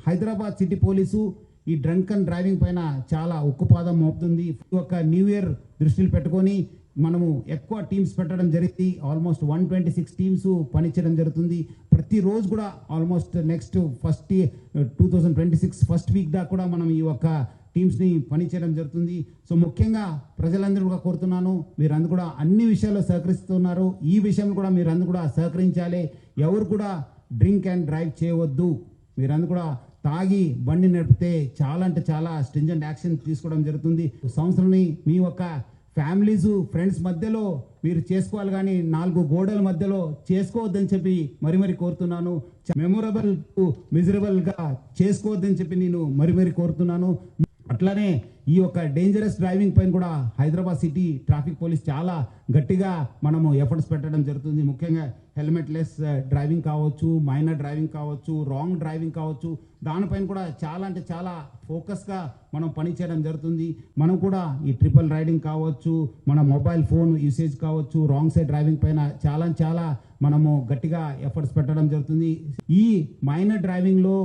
Hyderabad city police ఈ drunk and driving పైన చాలా ఉక్కుపాదం మోపుతుంది. ఒక న్యూ ఇయర్ దృష్టిలో పెట్టుకొని మనము ఎక్కువ టీమ్స్ పెట్టడం జరిగింది. ఆల్మోస్ట్ 126 టీమ్స్ పనిచేయడం జరుగుతుంది. ప్రతిరోజు కూడా ఆల్మోస్ట్ నెక్స్ట్ 2026 ఫస్ట్ వీక్ దాకా కూడా మనం ఈ యొక్క టీమ్స్ని పనిచేయడం జరుగుతుంది. సో ముఖ్యంగా ప్రజలందరూ కూడా కోరుతున్నాను, మీరందరూ కూడా అన్ని విషయాల్లో సహకరిస్తున్నారు. ఈ విషయంలో కూడా మీరందరూ కూడా సహకరించాలి. ఎవరు కూడా డ్రింక్ అండ్ డ్రైవ్ చేయవద్దు. మీరందరూ కూడా తాగి బండి నడిపితే చాలా అంటే చాలా స్ట్రింజెంట్ యాక్షన్ తీసుకోవడం జరుగుతుంది. సంవత్సరాన్ని మీ యొక్క ఫ్యామిలీస్ ఫ్రెండ్స్ మధ్యలో మీరు చేసుకోవాలి, కానీ 4 గోడల మధ్యలో చేసుకోవద్దని చెప్పి మరి కోరుతున్నాను. మెమొరబుల్ మిజరబుల్గా చేసుకోవద్దని చెప్పి నేను మరి కోరుతున్నాను. అట్లానే ఈ యొక్క డేంజరస్ డ్రైవింగ్ పైన కూడా హైదరాబాద్ సిటీ ట్రాఫిక్ పోలీస్ చాలా గట్టిగా మనము ఎఫర్ట్స్ పెట్టడం జరుగుతుంది. ముఖ్యంగా హెల్మెట్ లెస్ డ్రైవింగ్ కావచ్చు, మైనర్ డ్రైవింగ్ కావచ్చు, రాంగ్ డ్రైవింగ్ కావచ్చు, దానిపైన కూడా చాలా అంటే చాలా ఫోకస్గా మనం పనిచేయడం జరుగుతుంది. మనం కూడా ఈ ట్రిపుల్ రైడింగ్ కావచ్చు, మన మొబైల్ ఫోన్ యూసేజ్ కావచ్చు, రాంగ్ సైడ్ డ్రైవింగ్ పైన చాలా మనము గట్టిగా ఎఫర్ట్స్ పెట్టడం జరుగుతుంది. ఈ మైనర్ డ్రైవింగ్లో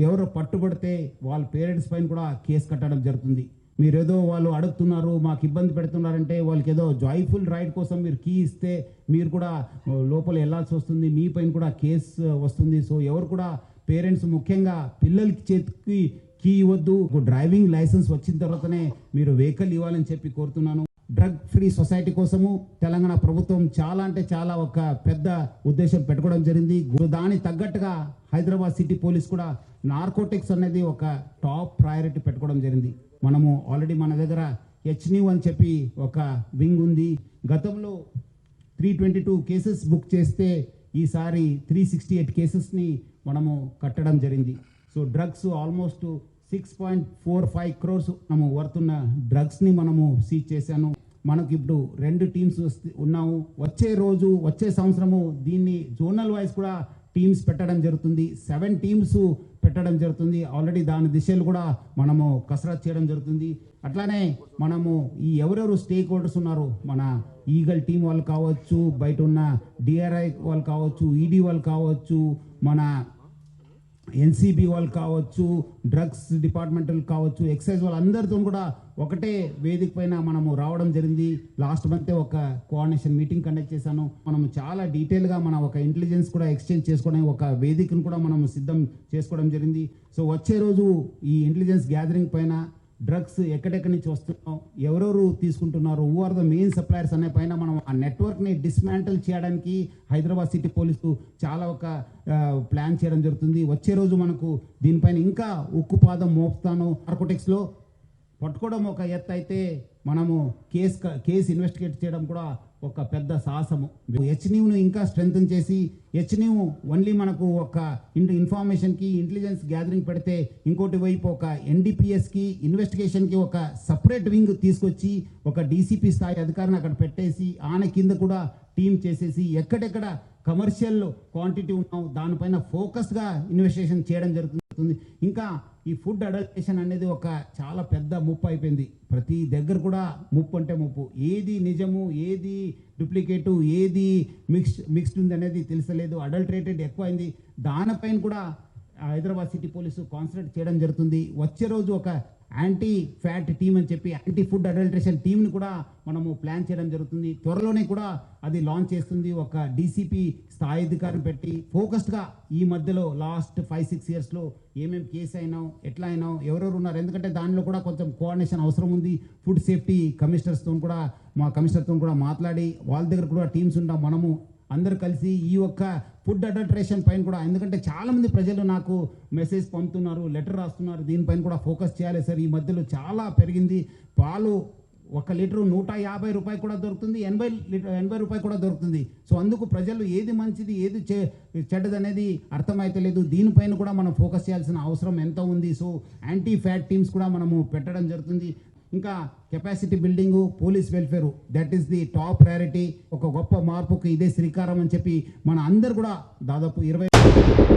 ఎవరు పట్టుబడితే వాళ్ళ పేరెంట్స్ పైన కూడా కేసు కట్టడం జరుగుతుంది. మీరేదో వాళ్ళు అడుగుతున్నారు, మాకు ఇబ్బంది పెడుతున్నారంటే వాళ్ళకి ఏదో జాయ్ఫుల్ రైడ్ కోసం మీరు కీ ఇస్తే మీరు కూడా లోపల వెళ్ళాల్సి వస్తుంది, మీ పైన కూడా కేసు వస్తుంది. సో ఎవరు కూడా పేరెంట్స్ ముఖ్యంగా పిల్లలకి చేతికి కీ ఇవ్వద్దు. డ్రైవింగ్ లైసెన్స్ వచ్చిన తర్వాతనే మీరు వెహికల్ ఇవ్వాలని చెప్పి కోరుతున్నాను. డ్రగ్ ఫ్రీ సొసైటీ కోసము తెలంగాణ ప్రభుత్వం చాలా అంటే చాలా ఒక పెద్ద ఉద్దేశం పెట్టుకోవడం జరిగింది. దానికి తగ్గట్టుగా హైదరాబాద్ సిటీ పోలీస్ కూడా నార్కోటిక్స్ అనేది ఒక టాప్ ప్రయారిటీ పెట్టుకోవడం జరిగింది. మనము ఆల్రెడీ మన దగ్గర HNEW అని చెప్పి ఒక వింగ్ ఉంది. గతంలో 322 కేసెస్ బుక్ చేస్తే ఈసారి 368 కేసెస్ని మనము కట్టడం జరిగింది. సో డ్రగ్స్ ఆల్మోస్ట్ 6.45 crores మనము వర్తున్న డ్రగ్స్ని మనము సీజ్ చేశాను. మనకు ఇప్పుడు 2 టీమ్స్ ఉన్నాము. వచ్చే సంవత్సరము దీన్ని జోనల్ వైజ్ కూడా టీమ్స్ పెట్టడం జరుగుతుంది. 7 టీమ్స్ పెట్టడం జరుగుతుంది. ఆల్రెడీ దాని దిశలు కూడా మనము కసరత్ చేయడం జరుగుతుంది. అట్లానే మనము ఈ ఎవరెవరు స్టేక్ హోల్డర్స్ ఉన్నారు, మన ఈగల్ టీం వాళ్ళు కావచ్చు, బయట ఉన్న DRI వాళ్ళు కావచ్చు, ED వాళ్ళు కావచ్చు, మన NCB వాళ్ళు కావచ్చు, డ్రగ్స్ డిపార్ట్మెంటల్ కావచ్చు, ఎక్సైజ్ వాళ్ళందరితో కూడా ఒకటే వేదిక పైన మనము రావడం జరిగింది. లాస్ట్ మంతే ఒక కోఆర్డినేషన్ మీటింగ్ కండక్ట్ చేశాను. మనము చాలా డీటెయిల్గా మన ఒక ఇంటెలిజెన్స్ కూడా ఎక్స్చేంజ్ చేసుకోవడానికి ఒక వేదికను కూడా మనం సిద్ధం చేసుకోవడం జరిగింది. సో వచ్చే రోజు ఈ ఇంటెలిజెన్స్ గ్యాదరింగ్ పైన డ్రగ్స్ ఎక్కడెక్కడి నుంచి వస్తున్నాం, ఎవరెవరు తీసుకుంటున్నారు, who are the main suppliers అనే పైన మనం ఆ నెట్వర్క్ని డిస్మాంటిల్ చేయడానికి హైదరాబాద్ సిటీ పోలీసు చాలా ఒక ప్లాన్ చేయడం జరుగుతుంది. వచ్చే రోజు మనకు దీనిపైన ఇంకా ఉక్కుపాదం మోపుతాను. నార్కోటిక్స్లో పట్టుకోవడం ఒక ఎత్తు అయితే మనము కేసు ఇన్వెస్టిగేట్ చేయడం కూడా ఒక పెద్ద సాహసము. HNEWను ఇంకా స్ట్రెంగ్తన్ చేసి HNEW ఓన్లీ మనకు ఒక ఇన్ఫర్మేషన్కి ఇంటెలిజెన్స్ గ్యాదరింగ్ పెడితే, ఇంకోటి వైపు ఒక NDPSకి ఇన్వెస్టిగేషన్కి ఒక సపరేట్ వింగ్ తీసుకొచ్చి ఒక DCP స్థాయి అధికారిని అక్కడ పెట్టేసి ఆయన కింద కూడా టీం చేసేసి ఎక్కడెక్కడ కమర్షియల్ క్వాంటిటీ ఉన్నాం దానిపైన ఫోకస్గా ఇన్వెస్టిగేషన్ చేయడం జరుగుతుంది. ఇంకా ఈ ఫుడ్ అడల్టరేషన్ అనేది ఒక చాలా పెద్ద ముప్పు అయిపోయింది. ప్రతి దగ్గర కూడా ముప్పు అంటే ముప్పు. ఏది నిజము, ఏది డూప్లికేటు, ఏది మిక్స్డ్ ఉంది అనేది తెలుసలేదు. అడల్టరేటెడ్ ఎక్కువైంది. దానిపైన కూడా హైదరాబాద్ సిటీ పోలీసు కాన్సన్ట్రేట్ చేయడం జరుగుతుంది. వచ్చే రోజు ఒక యాంటీ ఫ్యాట్ టీమ్ అని చెప్పి యాంటీ ఫుడ్ అడల్టరేషన్ టీమ్ని కూడా మనము ప్లాన్ చేయడం జరుగుతుంది. త్వరలోనే కూడా అది లాంచ్ చేస్తుంది. ఒక DCP స్థాయి అధికారిని పెట్టి ఫోకస్డ్గా ఈ మధ్యలో లాస్ట్ 5-6 yearsలో ఏమేమి కేసు అయినాం, ఎట్లా అయినాం, ఎవరెవరు ఉన్నారు, ఎందుకంటే దానిలో కూడా కొంచెం కోఆర్డినేషన్ అవసరం ఉంది. ఫుడ్ సేఫ్టీ మా కమిషనర్తో కూడా మాట్లాడి వాళ్ళ దగ్గర కూడా టీమ్స్ ఉంటాం. మనము అందరు కలిసి ఈ యొక్క ఫుడ్ అడల్టరేషన్ పైన కూడా, ఎందుకంటే చాలామంది ప్రజలు నాకు మెసేజ్ పంపుతున్నారు, లెటర్ రాస్తున్నారు, దీనిపైన కూడా ఫోకస్ చేయాలి సార్. ఈ మధ్యలో చాలా పెరిగింది. పాలు 1 లీటరు 150 రూపాయలు కూడా దొరుకుతుంది, 80 రూపాయలు కూడా దొరుకుతుంది. సో అందుకు ప్రజలు ఏది మంచిది ఏది చెడ్డది అనేది అర్థమైతలేదు. దీనిపైన కూడా మనం ఫోకస్ చేయాల్సిన అవసరం ఎంత ఉంది. సో యాంటీ ఫ్యాట్ టీమ్స్ కూడా మనము పెట్టడం జరుగుతుంది. ఇంకా capacity building, police welfare, that is the top priority. ఒక గొప్ప మార్పుకు ఇదే శ్రీకారం అని చెప్పి మన అందరు కూడా దాదాపు 20